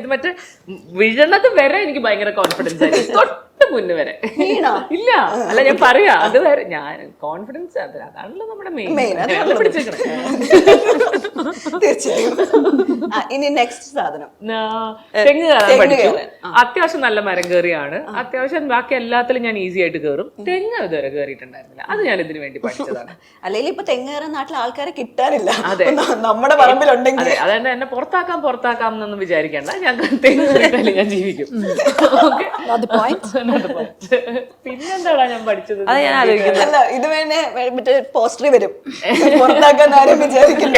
ഇത് മറ്റേ വീഴണത് വരെ എനിക്ക് ഭയങ്കര കോൺഫിഡൻസ് ആയിരുന്നു, തൊട്ട് മുന്നേ വരെ. ഇല്ല, അല്ല ഞാൻ പറയാ, അത് വരെ ഞാൻ കോൺഫിഡൻസ് അതാണല്ലോ നമ്മുടെ മെയിൻ. തീർച്ചയായും. ഇനി നെക്സ്റ്റ് സാധനം തെങ്ങ് കയറാൻ പഠിച്ചു. അത്യാവശ്യം നല്ല മരം കയറിയാണ്, അത്യാവശ്യം ബാക്കി എല്ലാത്തിലും ഞാൻ ഈസി ആയിട്ട് കയറും. തെങ്ങ് ഇതുവരെ കയറിയിട്ടുണ്ടായിരുന്നില്ല, അത് ഞാൻ ഇതിനു വേണ്ടി പഠിച്ചതാണ്. അല്ലെങ്കിൽ ഇപ്പൊ തെങ്ങ് കയറാൻ നാട്ടിൽ ആൾക്കാരെ കിട്ടാനില്ല. അതെ, നമ്മുടെ പറമ്പിലുണ്ടെങ്കിൽ. അതുകൊണ്ട് എന്നെ പുറത്താക്കാം എന്നൊന്നും വിചാരിക്കണ്ട, ഞാൻ തെങ്ങ് കയറിയിട്ടല്ലേ ഞാൻ ജീവിക്കും. പിന്നെന്താടാ ഞാൻ പഠിച്ചത്, അത് ഞാൻ ആലോചിക്കുന്നത്. ഇത് വേണേ മറ്റേ പോസ്റ്ററി വരും, പുറത്താക്കാൻ ആരും വിചാരിക്കില്ല,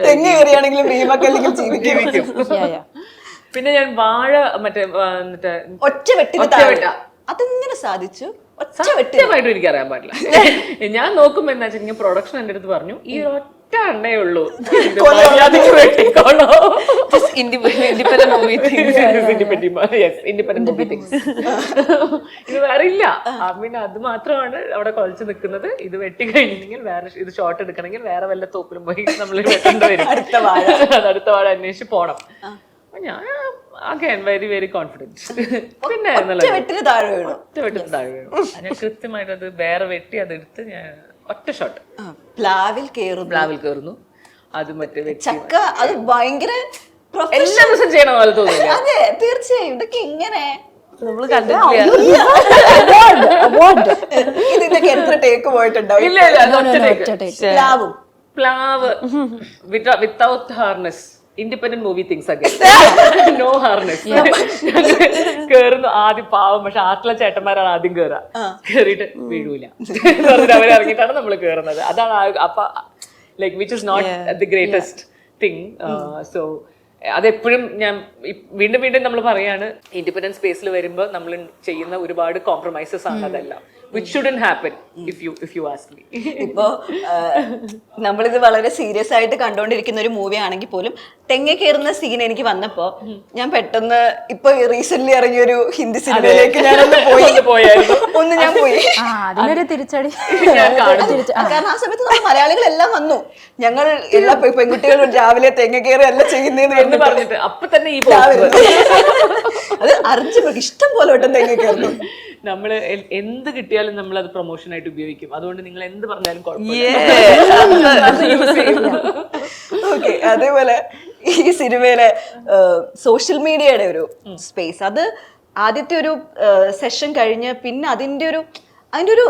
തെങ്ങ് കയറിയാണെങ്കിലും റീമക്കല്ലെങ്കിൽ ജീവിക്കും. പിന്നെ ഞാൻ വാഴ മറ്റേ ഒറ്റ വെട്ടിന് അതെങ്ങനെ സാധിച്ചു? സത്യമായിട്ടും എനിക്കറിയാൻ പാടില്ല. ഞാൻ നോക്കുമ്പോ എന്താ വെച്ചാൽ പ്രൊഡക്ഷൻ എന്റെ അടുത്ത് പറഞ്ഞു, ഈ ഒറ്റ എണ്ണേ ഉള്ളൂ, വെട്ടിക്കോളോ. ഇത് വേറെ ഇല്ല. പിന്നെ അത് മാത്രമാണ് അവിടെ കൊലച്ച് നിൽക്കുന്നത്. ഇത് വെട്ടി കഴിഞ്ഞിട്ടുണ്ടെങ്കിൽ വേറെ, ഇത് ഷോട്ട് എടുക്കണമെങ്കിൽ വേറെ വല്ല തോപ്പിലും പോയി നമ്മൾ വെട്ടേണ്ടി വരും. അടുത്ത വാഴ അന്വേഷിച്ച് പോണം. ഞാൻ വെരി വെരി കോൺഫിഡൻസ്. പിന്നെ ഒറ്റ വെട്ടിന് താഴെ വീണു. ഞാൻ കൃത്യമായിട്ട് അത് വേറെ വെട്ടി അതെടുത്ത് ഞാൻ ഒറ്റ ഷോട്ട് പ്ലാവിൽ കയറുന്നു. അത് മറ്റേ ചക്ക, അത് ഭയങ്കര എല്ലാ ദിവസം ചെയ്യണ പോലെ തോന്നുന്നു. അതെ, തീർച്ചയായും. ഇതൊക്കെ എങ്ങനെ നമ്മള് കണ്ടിട്ടില്ല. ഇതിനൊക്കെ എത്ര ടേക്ക് പോയിട്ടുണ്ടാവും? പ്ലാവ് without harness, independent movie things again, no harness. കേറുന്നു ആദ്യം പാവം, പക്ഷെ ആട്ടിലെ ചേട്ടന്മാരാണ് ആദ്യം കേറിയിട്ട് വീഴൂല, അവരിറങ്ങിയിട്ടാണ് നമ്മൾ കേറുന്നത്. അതാണ് അപ്പൊ like which is not the greatest thing. So അതെപ്പോഴും ഞാൻ വീണ്ടും നമ്മൾ പറയാണ്, ഇൻഡിപെൻഡന്റ് സ്പേസിൽ വരുമ്പോൾ നമ്മൾ ചെയ്യുന്ന ഒരുപാട് കോംപ്രമൈസസ് ആണ് അതെല്ലാം. which shouldn't happen if you ask me. ഇപ്പോ നമ്മളിത് വളരെ സീരിയസ് ആയിട്ട് കണ്ടോണ്ടിരിക്കുന്ന ഒരു മൂവി ആണെങ്കിൽ പോലും തെങ്ങ കയറുന്ന സീൻ എനിക്ക് വന്നപ്പോ ഞാൻ പെട്ടെന്ന് ഇപ്പൊ റീസെന്റ് ഇറങ്ങിയൊരു ഹിന്ദി സിനിമയിലേക്ക് ഞാനൊന്ന് പോയി. അതിനൊരു തിരിച്ചടി. കാരണം ആ സമയത്ത് നമ്മൾ മലയാളികളെല്ലാം വന്നു, ഞങ്ങൾ എല്ലാ പെൺകുട്ടികളും രാവിലെ തെങ്ങ കയറി അല്ല ചെയ്യുന്നതെന്ന് പറഞ്ഞിട്ട് അപ്പൊ തന്നെ ഈ അത് അറിഞ്ഞു ഇഷ്ടം പോലെ വട്ടം തെങ്ങ കയറുന്നു. നമ്മള് എന്ത് കിട്ടിയാലും നമ്മൾ അത് പ്രൊമോഷൻ ആയിട്ട് ഉപയോഗിക്കും. അതുകൊണ്ട് നിങ്ങൾ എന്ത് പറഞ്ഞാലും ഓക്കെ. അതേപോലെ ഈ സിനിമയിലെ സോഷ്യൽ മീഡിയയുടെ ഒരു സ്പേസ്, അത് ആദ്യത്തെ ഒരു സെഷൻ കഴിഞ്ഞ് പിന്നെ അതിന്റെ ഒരു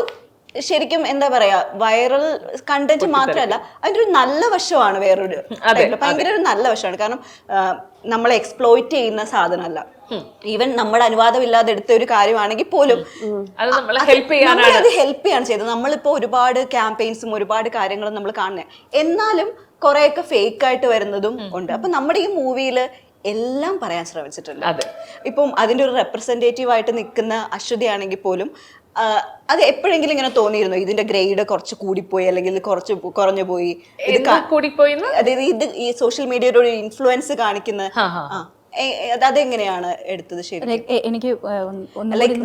ശരിക്കും എന്താ പറയാ, വൈറൽ കണ്ടന്റ് മാത്രമല്ല, അതിന്റെ ഒരു നല്ല വശമാണ്. വേറൊരു ഭയങ്കര ഒരു നല്ല വശമാണ്. കാരണം നമ്മളെ എക്സ്പ്ലോയിറ്റ് ചെയ്യുന്ന സാധനമല്ല, ഈവൻ നമ്മുടെ അനുവാദമില്ലാതെ എടുത്ത ഒരു കാര്യമാണെങ്കിൽ പോലും അത് ഹെൽപ്പ് ചെയ്യാണ് ചെയ്തത്. നമ്മളിപ്പോ ഒരുപാട് ക്യാമ്പയിൻസും ഒരുപാട് കാര്യങ്ങളും നമ്മൾ കാണുന്നത്, എന്നാലും കുറെയൊക്കെ ഫേക്ക് ആയിട്ട് വരുന്നതും ഉണ്ട്. അപ്പൊ നമ്മുടെ ഈ മൂവിയില് എല്ലാം പറയാൻ ശ്രമിച്ചിട്ടുണ്ട്. ഇപ്പം അതിന്റെ ഒരു റെപ്രസെന്റേറ്റീവ് ആയിട്ട് നിൽക്കുന്ന അശ്വതി ആണെങ്കിൽ പോലും അത് എപ്പോഴെങ്കിലും ഇങ്ങനെ തോന്നിയിരുന്നു, ഇതിന്റെ ഗ്രേഡ് കുറച്ച് കൂടിപ്പോയി അല്ലെങ്കിൽ കുറച്ച് കുറഞ്ഞു പോയി, അതായത് ഇത് ഈ സോഷ്യൽ മീഡിയയുടെ ഒരു ഇൻഫ്ലുവൻസ് കാണിക്കുന്ന അതെങ്ങനെയാണ് എടുത്തത്? ശരി, എനിക്ക്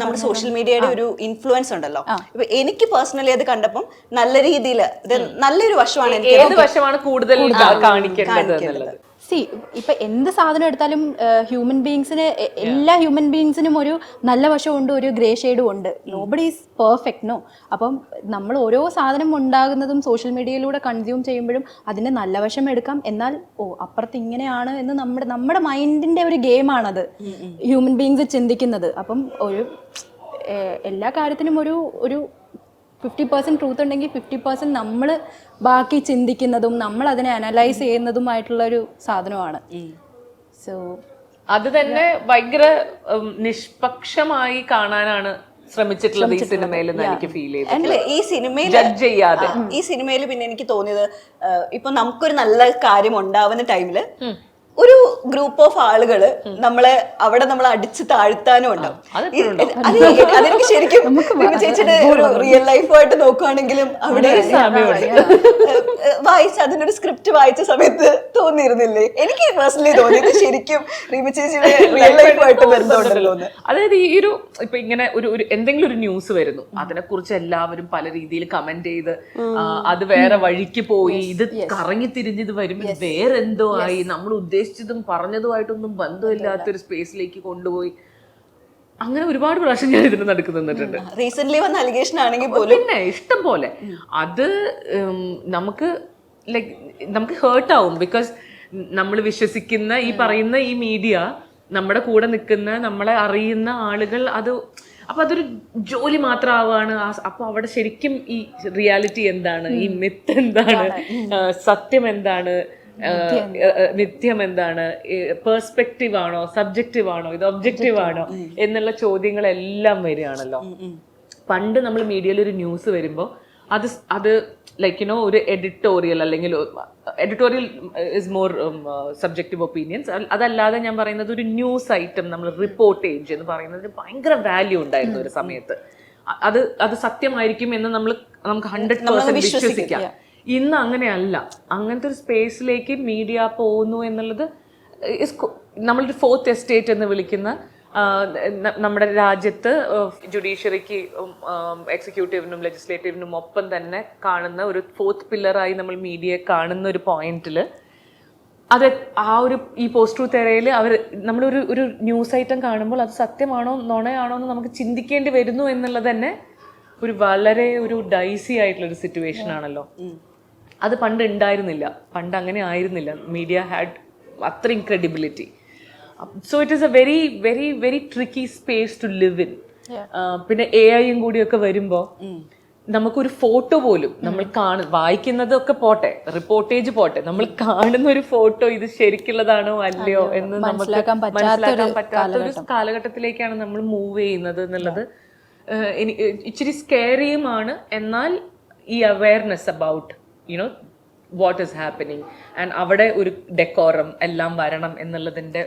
നമ്മുടെ സോഷ്യൽ മീഡിയയുടെ ഒരു ഇൻഫ്ലുവൻസ് ഉണ്ടല്ലോ. ഇപ്പൊ എനിക്ക് പേഴ്സണലി അത് കണ്ടപ്പം നല്ല രീതിയിൽ നല്ലൊരു വശമാണ്. ഏത് വശമാണ് കൂടുതൽ കാണിക്കേണ്ടത്? ഇപ്പൊ എന്ത് സാധനം എടുത്താലും ഹ്യൂമൻ ബീങ്സിന്, എല്ലാ ഹ്യൂമൻ ബീങ്സിനും ഒരു നല്ല വശമുണ്ട്, ഒരു ഗ്രേ ഷെയ്ഡും ഉണ്ട്. Nobody is perfect, no. അപ്പം നമ്മൾ ഓരോ സാധനം ഉണ്ടാകുന്നതും സോഷ്യൽ മീഡിയയിലൂടെ കൺസ്യൂം ചെയ്യുമ്പോഴും അതിന്റെ നല്ല വശം എടുക്കാം, എന്നാൽ അപ്പുറത്ത് ഇങ്ങനെയാണ് എന്ന് നമ്മുടെ മൈൻഡിന്റെ ഒരു ഗെയിമാണത്, ഹ്യൂമൻ ബീങ്സ് ചിന്തിക്കുന്നത്. അപ്പം എല്ലാ കാര്യത്തിനും ഒരു 50% ട്രൂത്ത് ഉണ്ടെങ്കിൽ 50% നമ്മൾ ബാക്കി ചിന്തിക്കുന്നതും നമ്മൾ അതിനെ അനലൈസ് ചെയ്യുന്നതുമായിട്ടുള്ള ഒരു സാധനമാണ്. സോ അത് തന്നെ ഭയങ്കര നിഷ്പക്ഷമായി കാണാനാണ് ശ്രമിച്ചിട്ടുള്ളത് ഈ സിനിമയിൽ എനിക്ക് ഫീൽ ചെയ്തു. ഈ സിനിമയിൽ പിന്നെ എനിക്ക് തോന്നിയത്, ഇപ്പൊ നമുക്കൊരു നല്ല കാര്യം ഉണ്ടാവുന്ന ടൈമില് ഒരു ഗ്രൂപ്പ് ഓഫ് ആളുകള് നമ്മളെ അവിടെ നമ്മൾ അടിച്ച് താഴ്ത്താനും ഉണ്ടാവും. അതെനിക്ക് ശരിക്കും ചേച്ചിയുടെ റിയൽ ലൈഫായിട്ട് നോക്കുകയാണെങ്കിലും അവിടെ വായിച്ച അതിനൊരു സ്ക്രിപ്റ്റ് വായിച്ച സമയത്ത് തോന്നിയിരുന്നില്ലേ? എനിക്ക് പേഴ്സണലി തോന്നിയത് ശരിക്കും റീമ ചേച്ചിയുടെ റിയൽ ലൈഫായിട്ട് ബന്ധമുണ്ടല്ലോ. അതായത് ഈ ഒരു ഇപ്പൊ ഇങ്ങനെ ഒരു എന്തെങ്കിലും ഒരു ന്യൂസ് വരുന്നു, അതിനെ കുറിച്ച് എല്ലാവരും പല രീതിയിൽ കമന്റ് ചെയ്ത് അത് വേറെ വഴിക്ക് പോയി, ഇത് കറങ്ങി തിരിഞ്ഞത് വരുമ്പോൾ വേറെന്തോ ആയി, നമ്മൾ ഉദ്ദേശിച്ച ഉദ്ദേശിച്ചതും പറഞ്ഞതുമായിട്ടൊന്നും ബന്ധമില്ലാത്തൊരു സ്പേസിലേക്ക് കൊണ്ടുപോയി. അങ്ങനെ ഒരുപാട് പ്രാവശ്യം ഞാൻ ഇതിന് നടുക്ക് നിന്നിട്ടുണ്ട്. റീസെന്റ് വന്ന അലിഗേഷൻ ആണെങ്കിൽ പോലും പിന്നെ ഇഷ്ടം പോലെ അത് നമുക്ക് ലൈക്ക് നമുക്ക് ഹേർട്ട് ആവും. ബിക്കോസ് നമ്മൾ വിശ്വസിക്കുന്ന ഈ പറയുന്ന ഈ മീഡിയ, നമ്മുടെ കൂടെ നിൽക്കുന്ന നമ്മളെ അറിയുന്ന ആളുകൾ അപ്പൊ അതൊരു ജോലി മാത്രമാവാണ്. അപ്പൊ അവിടെ ശരിക്കും ഈ റിയാലിറ്റി എന്താണ്, ഈ മിത്ത് എന്താണ്, സത്യം എന്താണ്, നിത്യം എന്താണ്, പേഴ്സ്പെക്റ്റീവ് ആണോ, സബ്ജക്റ്റീവ് ആണോ, ഇത് ഒബ്ജക്റ്റീവ് ആണോ എന്നുള്ള ചോദ്യങ്ങളെല്ലാം വരികയാണല്ലോ. പണ്ട് നമ്മൾ മീഡിയയിൽ ഒരു ന്യൂസ് വരുമ്പോൾ അത് ലൈക്ക് യുനോ ഒരു എഡിറ്റോറിയൽ, അല്ലെങ്കിൽ editorial is more subjective opinions. അതല്ലാതെ ഞാൻ പറയുന്നത് ഒരു ന്യൂസ് ഐറ്റം, നമ്മൾ റിപ്പോർട്ടേജ് എന്ന് പറയുന്നതിന് ഭയങ്കര വാല്യൂ ഉണ്ടായിരുന്നു ഒരു സമയത്ത്. അത് സത്യമായിരിക്കും എന്ന് നമുക്ക് 100% വിശ്വസിക്കാം. ഇന്ന് അങ്ങനെയല്ല. അങ്ങനത്തെ ഒരു സ്പേസിലേക്ക് മീഡിയ പോകുന്നു എന്നുള്ളത് നമ്മളൊരു ഫോർത്ത് എസ്റ്റേറ്റ് എന്ന് വിളിക്കുന്ന നമ്മുടെ രാജ്യത്ത് ജുഡീഷ്യറിക്ക്, എക്സിക്യൂട്ടീവിനും ലെജിസ്ലേറ്റീവിനും ഒപ്പം തന്നെ കാണുന്ന ഒരു ഫോർത്ത് പില്ലറായി നമ്മൾ മീഡിയയെ കാണുന്ന ഒരു പോയിന്റിൽ ഈ പോസ്റ്റ് ട്രൂത്ത് എറയിൽ നമ്മളൊരു ന്യൂസ് ഐറ്റം കാണുമ്പോൾ അത് സത്യമാണോ നുണയാണോ എന്ന് നമുക്ക് ചിന്തിക്കേണ്ടി വരുന്നു എന്നുള്ളത് തന്നെ വളരെ ഒരു ഡൈസി ആയിട്ടുള്ളൊരു സിറ്റുവേഷൻ ആണല്ലോ. അത് പണ്ട് ഉണ്ടായിരുന്നില്ല. പണ്ട് അങ്ങനെ ആയിരുന്നില്ല. മീഡിയ ഹാഡ് അത്രയും credibility. So it is a very very very tricky space to live in. പിന്നെ AI കൂടിയൊക്കെ വരുമ്പോൾ നമുക്കൊരു ഫോട്ടോ പോലും നമ്മൾ വായിക്കുന്നതൊക്കെ പോട്ടെ, റിപ്പോർട്ടേജ് പോട്ടെ, നമ്മൾ കാണുന്ന ഒരു ഫോട്ടോ ഇത് ശരിക്കുള്ളതാണോ അല്ലയോ എന്ന് നമുക്ക് മനസ്സിലാക്കാൻ പറ്റാത്ത ഒരു കാലഘട്ടത്തിലേക്കാണ് നമ്മൾ മൂവ് ചെയ്യുന്നത് എന്നുള്ളത് ഇച്ചിരി സ്കേറിയുമാണ്. എന്നാൽ ഈ awareness about you know what is happening and അവിടെ ഒരു ഡെക്കോറം എല്ലാം വരണം എന്നുള്ളതിന്റെ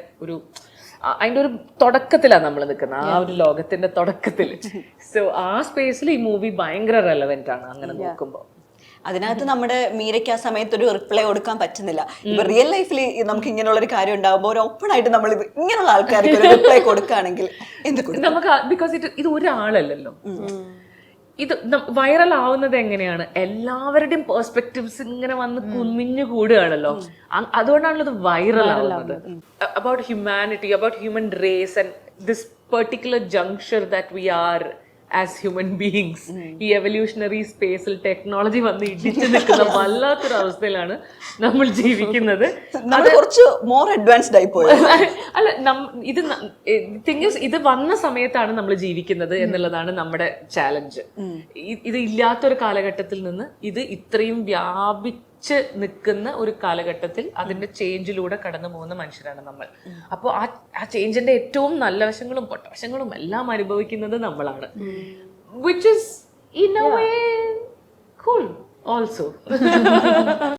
അതിന്റെ ഒരു തുടക്കത്തിലാണ് നമ്മൾ നിൽക്കുന്നത്, ആ ഒരു ലോകത്തിന്റെ തുടക്കത്തിൽ. സോ ആ സ്പേസിൽ ഈ മൂവി ഭയങ്കര റെലവെന്റ് ആണ് അങ്ങനെ നോക്കുമ്പോൾ. അതിനകത്ത് നമ്മുടെ മീരയ്ക്ക് ആ സമയത്ത് ഒരു റിപ്ലൈ കൊടുക്കാൻ പറ്റുന്നില്ല. ഇപ്പൊ റിയൽ ലൈഫിൽ നമുക്ക് ഇങ്ങനെയുള്ള ഒരു കാര്യം ഉണ്ടാകുമ്പോൾ ഒരു ഓപ്പൺ ആയിട്ട് നമ്മൾ ഇങ്ങനെയുള്ള ആൾക്കാർക്ക് ഒരു റിപ്ലൈ കൊടുക്കുകയാണെങ്കിൽ നമുക്ക് ബിക്കോസ് ഇത് ഒരാളല്ലല്ലോ. ഇത് വൈറൽ ആവുന്നത് എങ്ങനെയാണ്, എല്ലാവരുടെയും പെർസ്പെക്ടിവ്സ് ഇങ്ങനെ വന്ന് കുമിഞ്ഞു കൂടുകയാണല്ലോ. അതുകൊണ്ടാണല്ലോ ഇത് വൈറൽ ആവുന്നത്. About humanity, about human race and this particular junction that we are as human beings. ഈ എവല്യൂഷണറി സ്പേസിൽ ടെക്നോളജി വന്ന് ഇടിച്ചു നിൽക്കുന്ന വല്ലാത്തൊരു അവസ്ഥയിലാണ് നമ്മൾ ജീവിക്കുന്നത്. കുറച്ച് മോർ അഡ്വാൻസ്ഡ് ആയി പോയി. അല്ല, ഇത് വന്ന സമയത്താണ് നമ്മൾ ജീവിക്കുന്നത് എന്നുള്ളതാണ് നമ്മുടെ ചാലഞ്ച്. ഇത് ഇല്ലാത്തൊരു കാലഘട്ടത്തിൽ നിന്ന് ഇത് ഇത്രയും വ്യാപിച്ച് നിൽക്കുന്ന ഒരു കാലഘട്ടത്തിൽ അതിന്റെ ചേഞ്ചിലൂടെ കടന്നു പോകുന്ന മനുഷ്യരാണ് നമ്മൾ. അപ്പോൾ ആ ചേഞ്ചിന്റെ ഏറ്റവും നല്ല വശങ്ങളും പൊട്ടവശങ്ങളും എല്ലാം അനുഭവിക്കുന്നത് നമ്മളാണ്. which is in a way cool also.